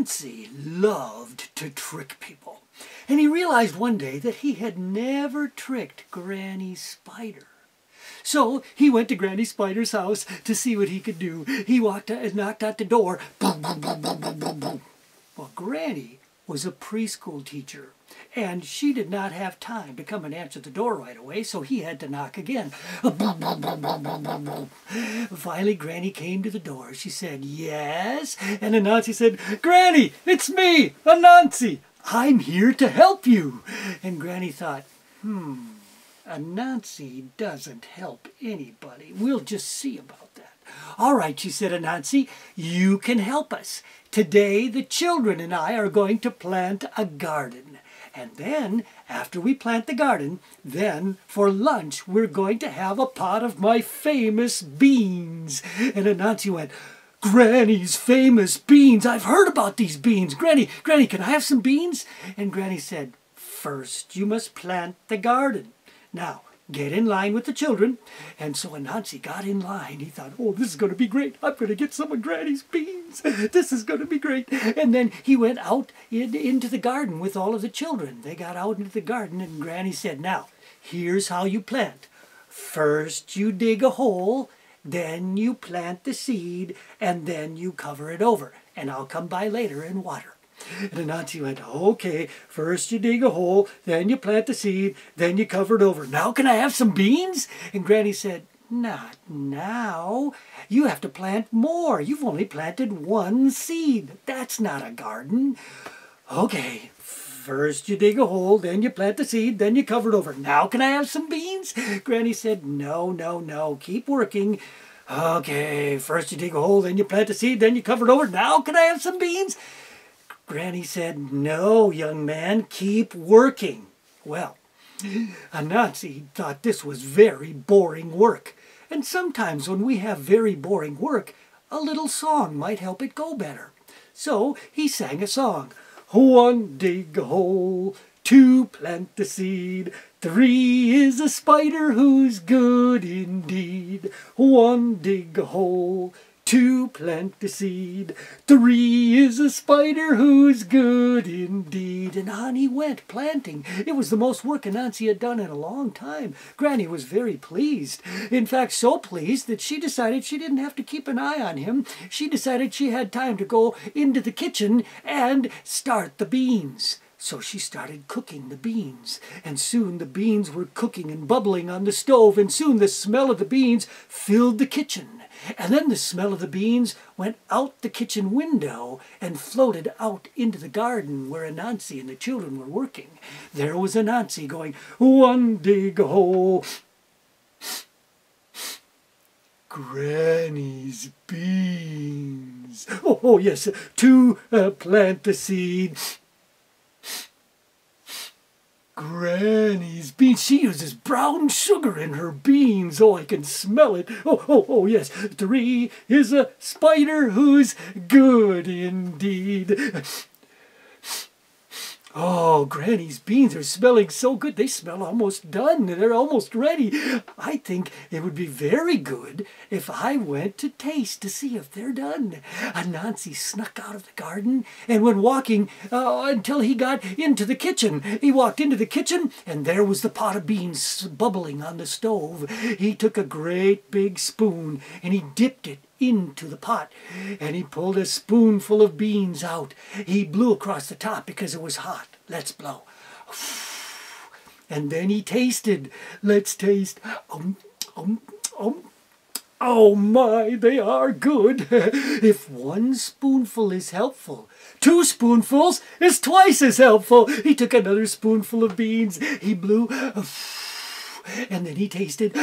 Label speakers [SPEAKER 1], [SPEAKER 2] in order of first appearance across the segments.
[SPEAKER 1] Anansi loved to trick people, and he realized one day that he had never tricked Grannie Spider. So he went to Grannie Spider's house to see what he could do. He walked and knocked at the door. Boom, boom, boom, boom, boom, boom, boom. Well, Granny was a preschool teacher, and she did not have time to come and answer the door right away, so he had to knock again. Boom, boom, boom, boom, boom, boom, boom. Finally, Granny came to the door. She said, "Yes?" And Anansi said, "Granny, it's me, Anansi. I'm here to help you." And Granny thought, Anansi doesn't help anybody. We'll just see about that. "All right," she said, "Anansi, you can help us. Today the children and I are going to plant a garden. And then, after we plant the garden, then for lunch we're going to have a pot of my famous beans." And Anansi went, "Granny's famous beans. I've heard about these beans. Granny, can I have some beans?" And Granny said, "First you must plant the garden. Now, get in line with the children." And so Anansi got in line. He thought, "Oh, this is going to be great. I'm going to get some of Granny's beans. This is going to be great." And then he went out into the garden with all of the children. They got out into the garden, and Granny said, "Now, here's how you plant. First you dig a hole, then you plant the seed, and then you cover it over. And I'll come by later and water." And Anansi went, "Okay, first you dig a hole, then you plant the seed, then you cover it over. Now can I have some beans?" And Granny said, "Not now. You have to plant more. You've only planted one seed. That's not a garden." "Okay, first you dig a hole, then you plant the seed, then you cover it over. Now can I have some beans?" Granny said, No. Keep working. "Okay, first you dig a hole, then you plant the seed, then you cover it over. Now can I have some beans?" Granny said, "No, young man, keep working." Well, Anansi thought this was very boring work. And sometimes when we have very boring work, a little song might help it go better. So he sang a song. "One, dig a hole, two, plant the seed, three is a spider who's good indeed. One, dig a hole, two, plant the seed, three is a spider who's good indeed." And on he went, planting. It was the most work Anansi had done in a long time. Granny was very pleased. In fact, so pleased that she decided she didn't have to keep an eye on him. She decided she had time to go into the kitchen and start the beans. So she started cooking the beans, and soon the beans were cooking and bubbling on the stove, and soon the smell of the beans filled the kitchen. And then the smell of the beans went out the kitchen window and floated out into the garden where Anansi and the children were working. There was Anansi going, "One, dig a hole, Granny's beans. Oh yes, two, plant the seed, Granny's beans." She uses brown sugar in her beans. Oh, I can smell it. Oh, yes. Three is a spider who's good indeed. Oh, Granny's beans are smelling so good. They smell almost done. They're almost ready. I think it would be very good if I went to taste to see if they're done. Anansi snuck out of the garden and went walking until he got into the kitchen. He walked into the kitchen, and there was the pot of beans bubbling on the stove. He took a great big spoon and he dipped it into the pot, and he pulled a spoonful of beans out. He blew across the top because it was hot. Let's blow. And then he tasted. Let's taste. Oh my, they are good. If one spoonful is helpful, two spoonfuls is twice as helpful. He took another spoonful of beans. He blew. And then he tasted.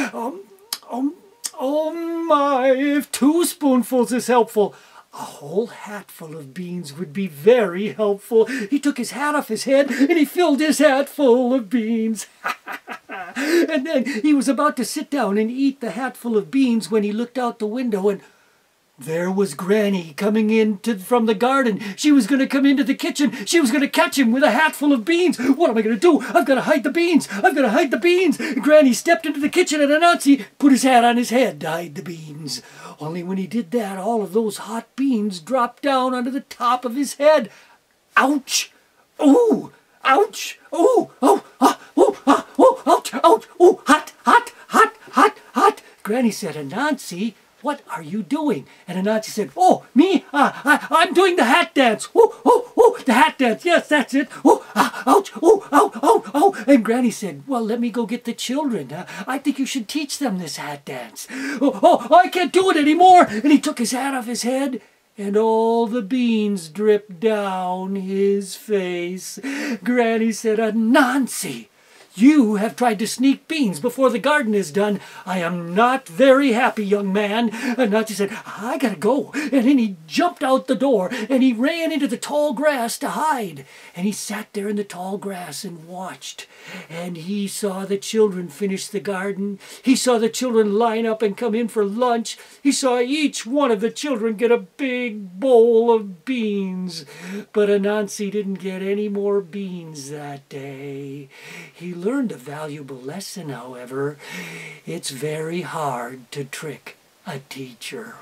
[SPEAKER 1] Oh my, if two spoonfuls is helpful, a whole hatful of beans would be very helpful. He took his hat off his head and he filled his hat full of beans. And then he was about to sit down and eat the hatful of beans when he looked out the window and, There was Granny coming in from the garden. She was going to come into the kitchen. She was going to catch him with a hat full of beans. What am I going to do? I've got to hide the beans. I've got to hide the beans. Granny stepped into the kitchen and Anansi put his hat on his head to hide the beans. Only when he did that, all of those hot beans dropped down onto the top of his head. Ouch! Ooh! Ouch! Ooh! Oh! Ah! Oh! Ah! Oh! Ouch! Ouch! Ooh! Hot! Hot! Hot! Hot! Hot! Granny said, Anansi, what are you doing? And Anansi said, oh, me? I'm doing the hat dance. Oh, oh, oh, the hat dance. Yes, that's it. Oh, ouch, oh, ow, ow, ow. And Granny said, well, let me go get the children. I think you should teach them this hat dance. Oh, I can't do it anymore. And he took his hat off his head, and all the beans dripped down his face. Granny said, Anansi, you have tried to sneak beans before the garden is done. I am not very happy, young man. And Anansi said, I gotta go. And then he jumped out the door and he ran into the tall grass to hide. And he sat there in the tall grass and watched. And he saw the children finish the garden. He saw the children line up and come in for lunch. He saw each one of the children get a big bowl of beans. But Anansi didn't get any more beans that day. He learned a valuable lesson, however. It's very hard to trick a teacher.